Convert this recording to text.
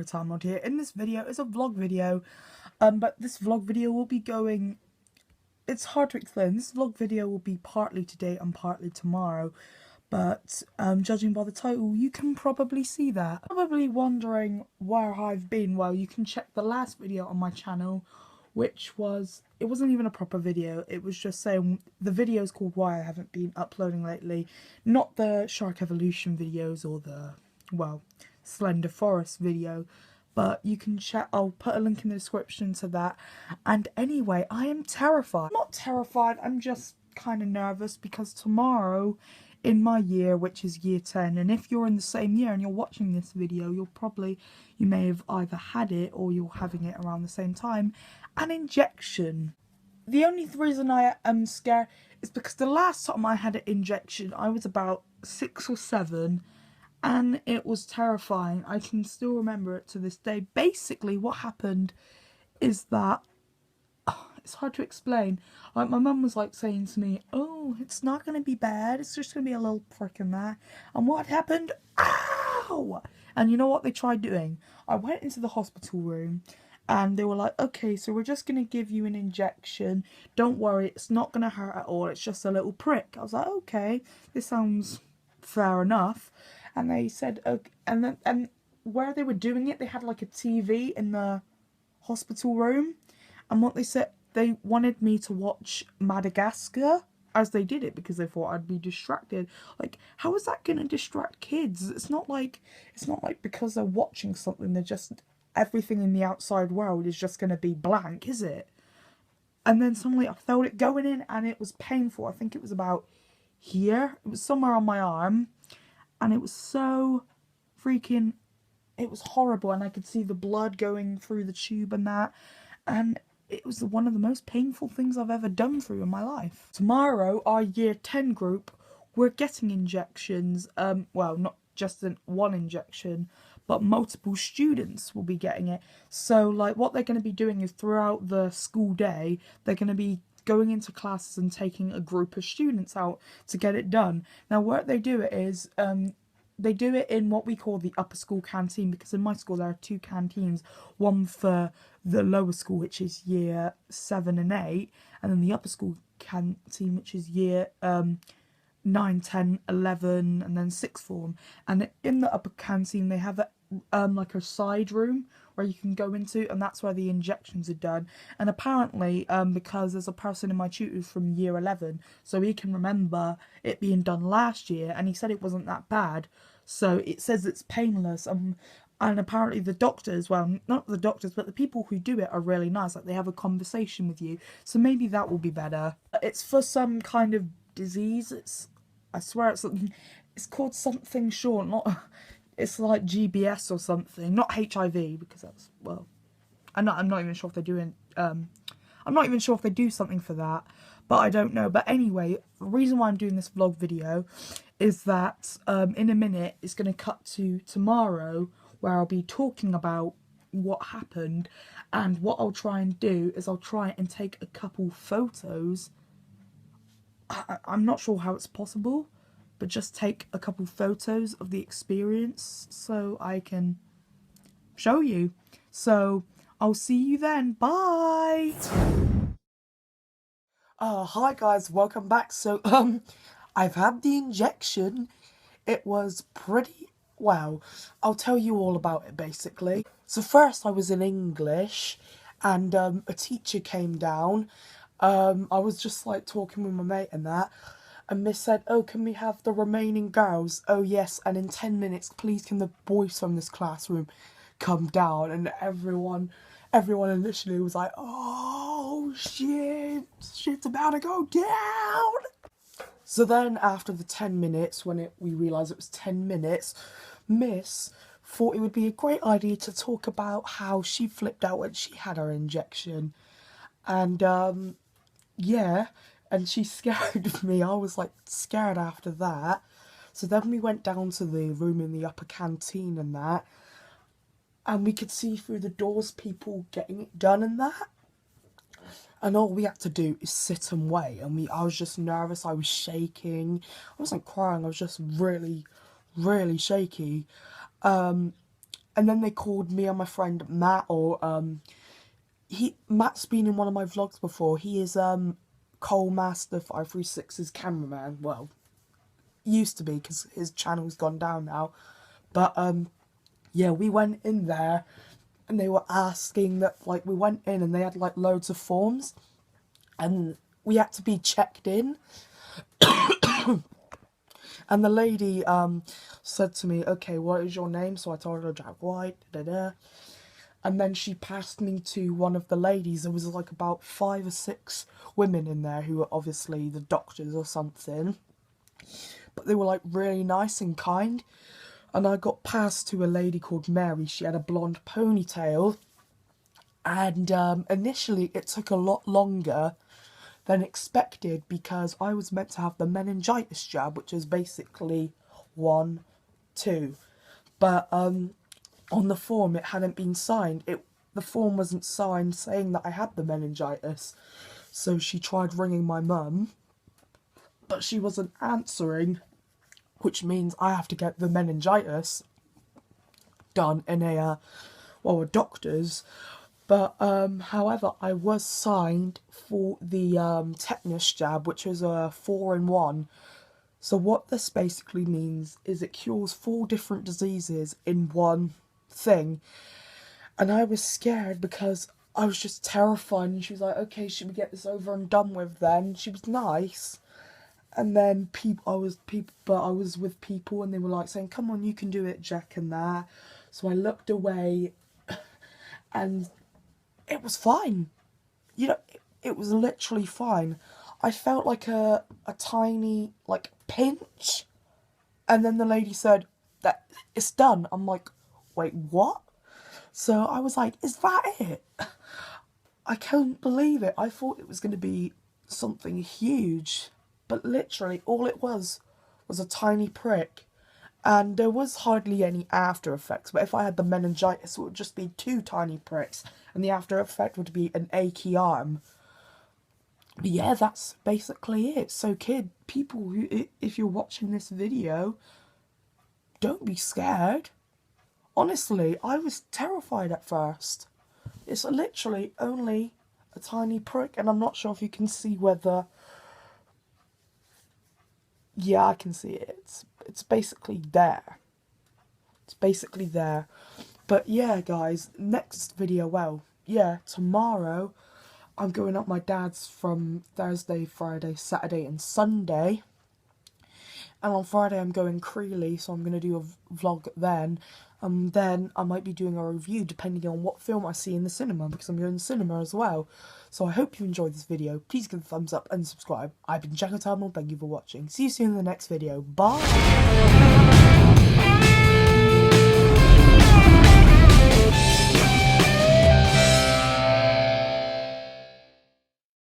Time Lord here. In this video, it's a vlog video, but this vlog video will be going, it's hard to explain. This vlog video will be partly today and partly tomorrow, but judging by the title, you can probably see that. Probably wondering where I've been. Well, you can check the last video on my channel, which was, it wasn't even a proper video, it was just saying, the video's called Why I Haven't Been Uploading Lately, not the Shark Evolution videos or the, well, Slender Forest video, but you can check, I'll put a link in the description to that. And anyway, I am terrified. I'm not terrified, I'm just kind of nervous because tomorrow in my year, which is year 10, and if you're in the same year and you're watching this video, you may have either had it or you're having it around the same time, an injection. The only reason I am scared is because the last time I had an injection, I was about 6 or 7, and it was terrifying. I can still remember it to this day. Basically, what happened is that, it's hard to explain. Like, my mum was like saying to me, oh, it's not going to be bad, it's just going to be a little prick in there. And what happened? Ow! And you know what they tried doing? I went into the hospital room and they were like, okay, so we're just going to give you an injection. Don't worry, it's not going to hurt at all, it's just a little prick. I was like, okay, this sounds fair enough. And they said, okay, and where they were doing it, they had like a TV in the hospital room. And what they said, they wanted me to watch Madagascar as they did it because they thought I'd be distracted. Like, how is that going to distract kids? It's not like because they're watching something, they're just, everything in the outside world is just going to be blank, is it? And then suddenly I felt it going in and it was painful. I think it was about here. It was somewhere on my arm. And it was so freaking, it was horrible. And I could see the blood going through the tube and that. And it was one of the most painful things I've ever done through in my life. Tomorrow, our year 10 group, we're getting injections. Well, not just one injection, but multiple students will be getting it. So, like, what they're going to be doing is throughout the school day, they're going to be going into classes and taking a group of students out to get it done. Now, what they do it is, they do it in what we call the upper school canteen, because in my school there are 2 canteens, one for the lower school, which is year 7 and 8, and then the upper school canteen, which is year 9, 10, 11, and then 6th form. And in the upper canteen they have like a side room where you can go into, and that's where the injections are done. And apparently, because there's a person in my tutor from year 11, so he can remember it being done last year, and he said it wasn't that bad, so it says it's painless. And apparently the doctors, well, not the doctors, but the people who do it are really nice. Like, they have a conversation with you, so maybe that will be better. It's for some kind of disease. I swear it's called something short, not, it's like GBS or something, not HIV, because that's, well, I'm not even sure if they're doing, I'm not even sure if they do something for that, but I don't know. But anyway, the reason why I'm doing this vlog video is that in a minute it's going to cut to tomorrow, where I'll be talking about what happened, and what I'll try and do is I'll try and take a couple photos. I'm not sure how it's possible, but just take a couple photos of the experience so I can show you. So I'll see you then. Bye. Hi guys, welcome back. So I've had the injection. It was pretty, well, I'll tell you all about it basically. So first I was in English, and a teacher came down. I was just like talking with my mate and that, and Miss said, oh, can we have the remaining girls? Oh yes, and in 10 minutes please can the boys from this classroom come down. And everyone initially was like, oh shit's about to go down. So then after the 10 minutes, when we realised it was 10 minutes, Miss thought it would be a great idea to talk about how she flipped out when she had her injection. And yeah, and she scared me. I was like scared after that. So then we went down to the room in the upper canteen and that, and we could see through the doors people getting it done and that. And all we had to do is sit and wait. And I was just nervous. I was shaking. I wasn't crying. I was just really, really shaky. And then they called me and my friend Matt, or Matt's been in one of my vlogs before. He is Cole Master 536's cameraman. Well, used to be, because his channel's gone down now. But yeah, we went in there and they were asking that, like, we went in and they had like loads of forms and we had to be checked in. And the lady said to me, okay, what is your name? So I told her Jack White, and then she passed me to one of the ladies. There was like about 5 or 6 women in there who were obviously the doctors or something. But they were like really nice and kind. And I got passed to a lady called Mary. She had a blonde ponytail. And initially it took a lot longer than expected because I was meant to have the meningitis jab, which is basically 1, 2. But on the form it hadn't been signed. The form wasn't signed saying that I had the meningitis. So she tried ringing my mum, but she wasn't answering, which means I have to get the meningitis done in a doctor's. But however, I was signed for the tetanus jab, which is a 4-in-1. So what this basically means is it cures 4 different diseases in one thing. And I was scared because I was just terrified. And she was like, okay, should we get this over and done with then? She was nice. And then I was with people and they were like saying, come on, you can do it, Jack, and that. So I looked away and it was fine. You know, it was literally fine. I felt like a tiny, like, pinch. And then the lady said, that it's done. I'm like, wait, what? So I was like, is that it? I couldn't believe it. I thought it was going to be something huge. But literally, all it was a tiny prick. And there was hardly any after effects. But if I had the meningitis, it would just be 2 tiny pricks. And the after effect would be an achy arm. But yeah, that's basically it. So people who, if you're watching this video, don't be scared. Honestly, I was terrified at first. It's literally only a tiny prick. And I'm not sure if you can see whether... Yeah, I can see it. It's basically there. It's basically there. But yeah, guys, next video, well, yeah, tomorrow I'm going up my dad's from Thursday, Friday, Saturday and Sunday. And on Friday I'm going Creeley, so I'm going to do a vlog then. And then I might be doing a review depending on what film I see in the cinema, because I'm going to the cinema as well. So I hope you enjoyed this video. Please give it a thumbs up and subscribe. I've been Jack O'Tarnell, thank you for watching. See you soon in the next video. Bye!